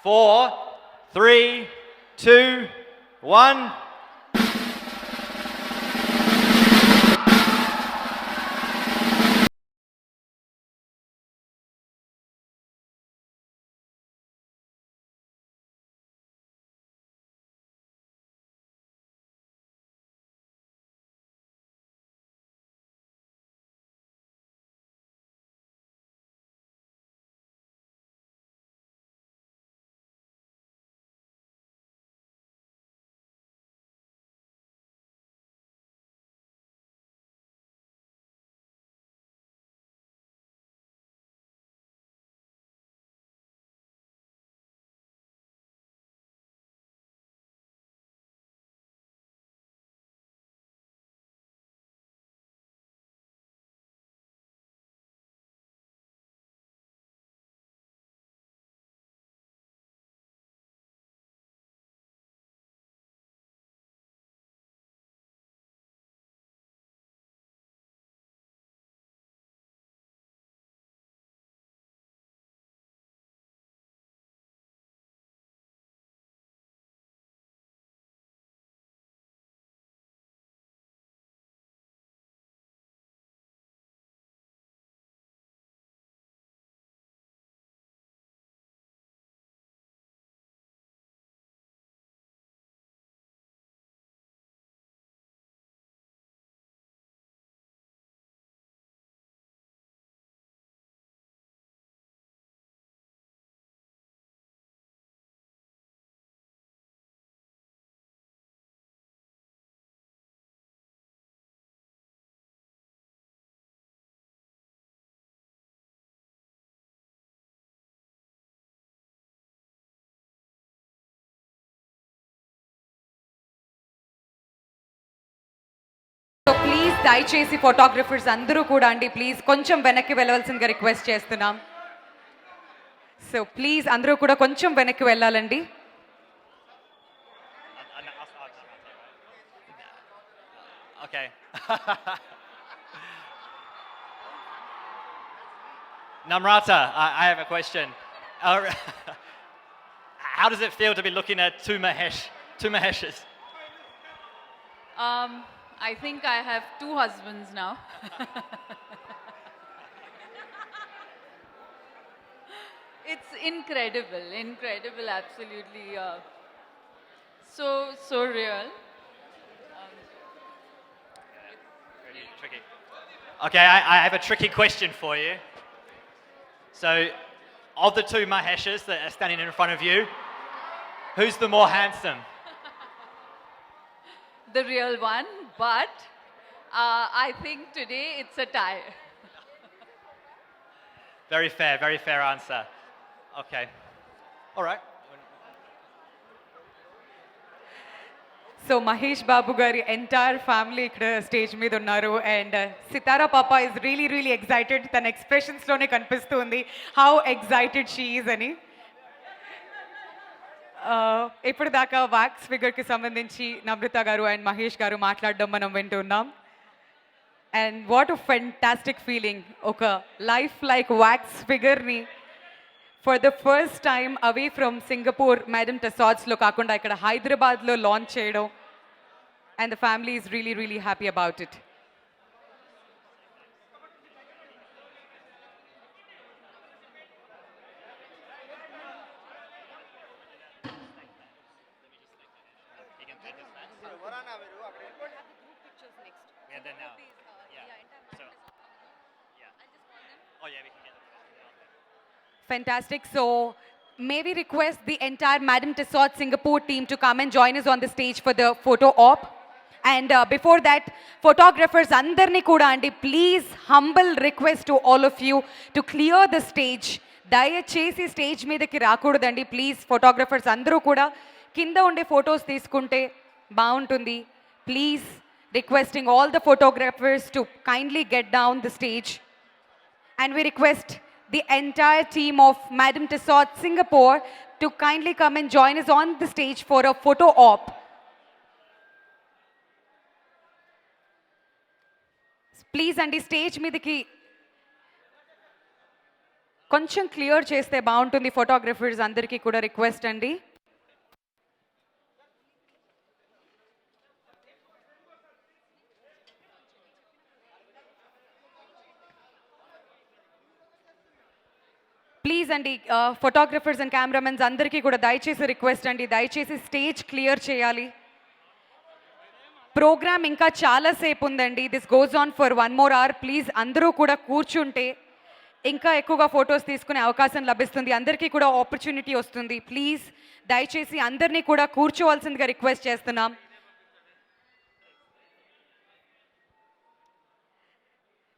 4, 3, 2, 1. So please దయచేసి photographers అందరూ కూడా అండి ప్లీజ్ కొంచెం వెనక్కి వెళ్ళవలసిందిగా రిక్వెస్ట్ చేస్తున్నాం. సో ప్లీజ్ అందరూ కూడా కొంచెం వెనక్కి వెళ్ళాలండి. Okay. Namrata, I have a question. How does it feel to be looking at two Maheshes? I think I have two husbands now. It's incredible, absolutely. So real. Tricky. Okay, I have a tricky question for you. So, of the two Maheshes that are standing in front of you, who's the more handsome? The real one, but I think today it's a tie. Very fair answer. Okay. All right. So Mahesh Babu గారి entire family ఇక్కడ stage మీద ఉన్నారు and సితారా పాప is really excited. తన ఎక్స్ప్రెషన్స్లోనే కనిపిస్తుంది how excited she is అని. ఇప్పుడు దాకా వ్యాక్స్ ఫిగర్కి సంబంధించి నమ్రత గారు అండ్ మహేష్ గారు మాట్లాడడం మనం వింటున్నాం. And what a fantastic feeling, ఒక లైఫ్ లైక్ వ్యాక్స్ ఫిగర్ని for the first time away from Singapore Madame టసాడ్స్లో కాకుండా ఇక్కడ హైదరాబాద్లో లాంచ్ చేయడం. And the family is really happy about it. Fantastic. So, may we request the entire Madame Tussauds Singapore team to come and join us on the stage for the photo op. And before that, photographers andarni kuda andi, please humble request to all of you to clear the stage. దయచేసి stage మీదకి రాకూడదండి please. Photographers అందరూ కూడా కింద ఉండే photos తీసుకుంటే బాగుంటుంది. Please requesting all the photographers to kindly get down the stage. And we request the entire team of Madame Tussauds Singapore to kindly come and join us on the stage for a photo op. Please, andi stage మీదకి కొంచెం clear చేస్తే బాగుంటుంది photographers అందరికీ కూడా request అండి. Please అండి photographers and cameramens అందరికీ కూడా దయచేసి రిక్వెస్ట్ అండి, దయచేసి స్టేజ్ క్లియర్ చేయాలి. ప్రోగ్రామ్ ఇంకా చాలాసేపు ఉందండి. This goes on for 1 more hour. Please అందరూ కూడా కూర్చుంటే ఇంకా ఎక్కువగా ఫొటోస్ తీసుకునే అవకాశం లభిస్తుంది, అందరికీ కూడా ఆపర్చునిటీ వస్తుంది. ప్లీజ్ దయచేసి అందరినీ కూడా కూర్చోవలసిందిగా రిక్వెస్ట్ చేస్తున్నాం.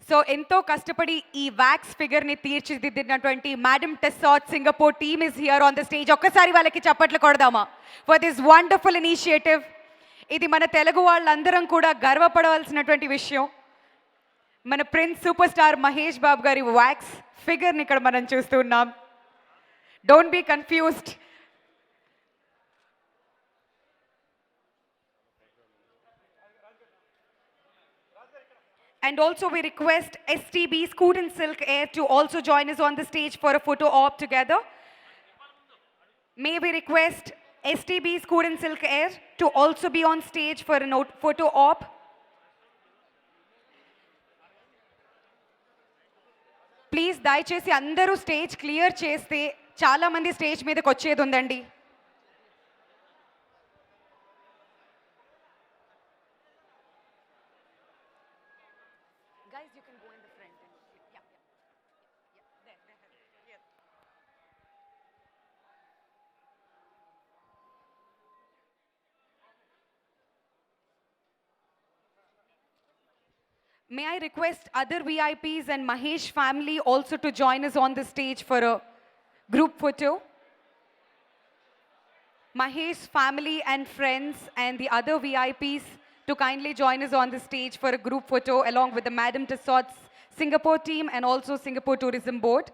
సో ఎంతో కష్టపడి ఈ వ్యాక్స్ ఫిగర్ని తీర్చిదిద్దినటువంటి Madame Tussauds Singapore team is here on the stage. ఒక్కసారి వాళ్ళకి చప్పట్లు కొడదామా ఫర్ దిస్ వండర్ఫుల్ ఇనిషియేటివ్. ఇది మన తెలుగు వాళ్ళందరం కూడా గర్వపడవలసినటువంటి విషయం. మన prince super star Mahesh Babu గారి వ్యాక్స్ ఫిగర్ని ఇక్కడ మనం చూస్తున్నాం. Don't be confused. And also we request STB Scoot and Silk Air to also join us on the stage for a photo op together. May we request STB Scoot and Silk Air to also be on stage for a photo op. Please దయచేసి అందరూ stage clear చేస్తే చాలా మంది stage మీదకి వచ్చేది ఉందండి. Guys, you can go in the front. Yeah. There. Yeah. May I request other VIPs and Mahesh family also to join us on the stage for a group photo. Mahesh family and friends and the other VIPs to kindly join us on the stage for a group photo along with the Madam Tussauds Singapore team and also Singapore Tourism Board.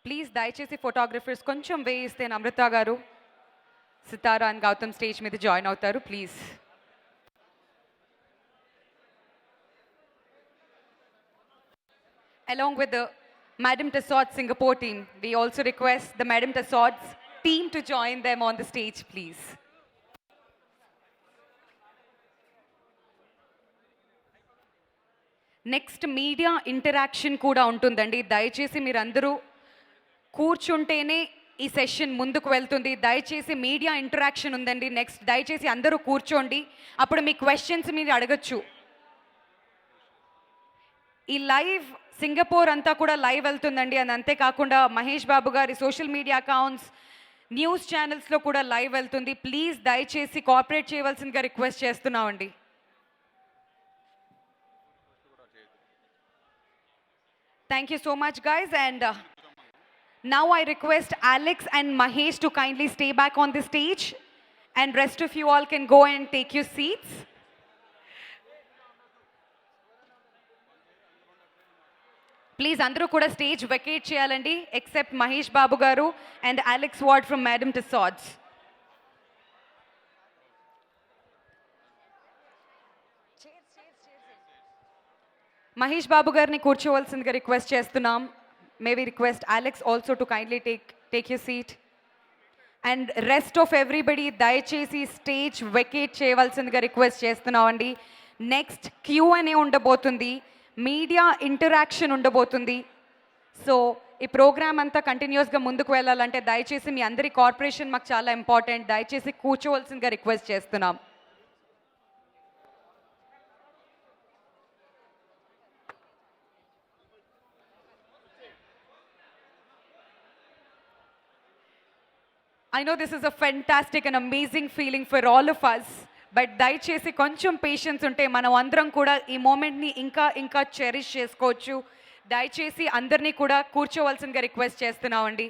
Please దయచేసి photographers కొంచెం వేయిస్తే అమృత గారు, సితారా and Gautam stage మీద join అవుతారు. Please. Along with the Madam Tussauds Singapore team, we also request the Madam Tussauds team to join them on the stage, please. Next media interaction కూడా ఉంటుందండి. దయచేసి మీరందరూ కూర్చుంటేనే ఈ సెషన్ ముందుకు వెళ్తుంది. దయచేసి మీడియా ఇంటరాక్షన్ ఉందండి. నెక్స్ట్ దయచేసి అందరూ కూర్చోండి, అప్పుడు మీ క్వశ్చన్స్ మీరు అడగచ్చు. ఈ లైవ్ సింగపూర్ అంతా కూడా లైవ్ వెళ్తుందండి. అది అంతేకాకుండా మహేష్ బాబు గారి సోషల్ మీడియా అకౌంట్స్, న్యూస్ ఛానల్స్లో కూడా లైవ్ వెళ్తుంది. ప్లీజ్ దయచేసి కోఆపరేట్ చేయవలసిందిగా రిక్వెస్ట్ చేస్తున్నామండి. Thank you so much, guys. And now I request Alex and Mahesh to kindly stay back on the stage, and rest of you all can go and take your seats. Please, అందరూ కూడా stage vacate చేయాలండి, except Mahesh Babu గారు and Alex Ward from Madame Tussauds. Mahesh Babu గారిని కూర్చోవలసిందిగా request చేస్తున్నాం. May we request Alex also to kindly take your seat. And rest of everybody దయచేసి stage vacate చేయవలసిందిగా request చేస్తున్నామండి. నెక్స్ట్ Q&A ఉండబోతుంది, మీడియా ఇంటరాక్షన్ ఉండబోతుంది. సో ఈ ప్రోగ్రామ్ అంతా కంటిన్యూస్గా ముందుకు వెళ్ళాలంటే దయచేసి మీ అందరి కార్పొరేషన్ మాకు చాలా ఇంపార్టెంట్. దయచేసి కూర్చోవలసిందిగా రిక్వెస్ట్ చేస్తున్నాం. I know this is a fantastic and amazing feeling for all of us, but దయచేసి కొంచెం పేషెన్స్ ఉంటే మనం అందరం కూడా ఈ మూమెంట్ని ఇంకా చెరిష్ చేసుకోవచ్చు. దయచేసి అందరినీ కూడా కూర్చోవలసిందిగా రిక్వెస్ట్ చేస్తున్నామండి.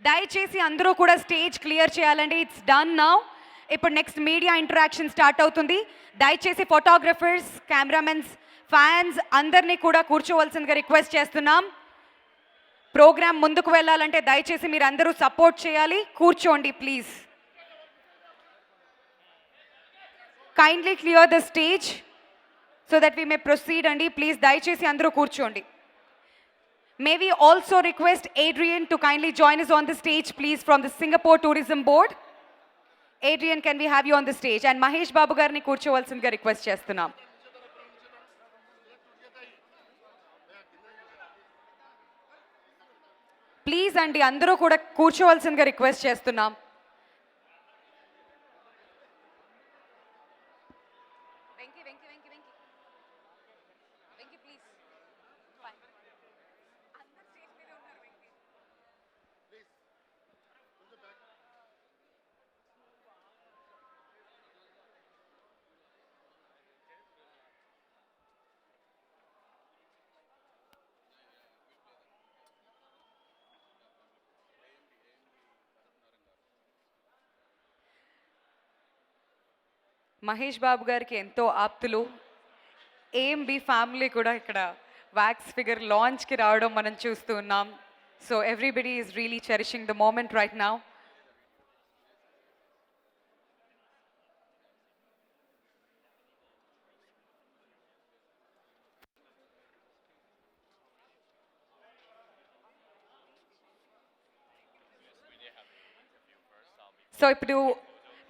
దయచేసి అందరూ కూడా స్టేజ్ క్లియర్ చేయాలండి. It's done now. ఇప్పుడు నెక్స్ట్ మీడియా ఇంటరాక్షన్ స్టార్ట్ అవుతుంది. దయచేసి ఫోటోగ్రఫర్స్, కెమెరామెన్స్, ఫ్యాన్స్ అందరినీ కూడా కూర్చోవలసిందిగా రిక్వెస్ట్ చేస్తున్నాం. ప్రోగ్రామ్ ముందుకు వెళ్ళాలంటే దయచేసి మీరు అందరూ సపోర్ట్ చేయాలి. కూర్చోండి please. Kindly clear the stage so that we may proceed అండి. ప్లీజ్ దయచేసి అందరూ కూర్చోండి. May we also request Adrian to kindly join us on the stage, please, from the Singapore Tourism Board. Adrian, can we have you on the stage? And Mahesh Babu garni కూర్చోవలసిందిగా request చేస్తున్నాం. Please అండి అందరూ కూడా కూర్చోవలసిందిగా request చేస్తున్నాం. మహేష్ బాబు గారికి ఎంతో ఆప్తులు AMB family కూడా ఇక్కడ వ్యాక్స్ ఫిగర్ లాంచ్కి రావడం మనం చూస్తూ ఉన్నాం. So everybody is really cherishing the moment right now. So ఇప్పుడు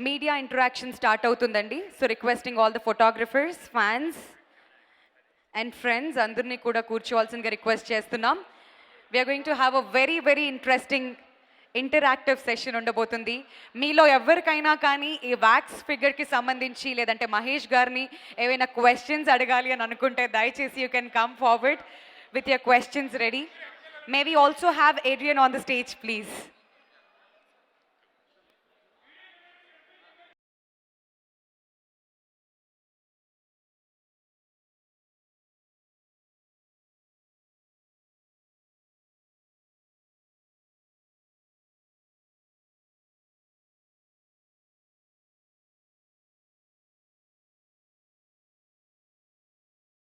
మీడియా ఇంటరాక్షన్ స్టార్ట్ అవుతుందండి. So requesting all the photographers, fans and friends అందరినీ కూడా కూర్చోవాల్సిందిగా రిక్వెస్ట్ చేస్తున్నాం. We are going to have a very very interesting interactive session ఉండబోతుంది. మీలో ఎవరికైనా కానీ ఈ వ్యాక్స్ ఫిగర్కి సంబంధించి లేదంటే మహేష్ గారిని ఏవైనా క్వశ్చన్స్ అడగాలి అని అనుకుంటే దయచేసి you can come forward with your questions ready. May we also have Adrien on the stage please.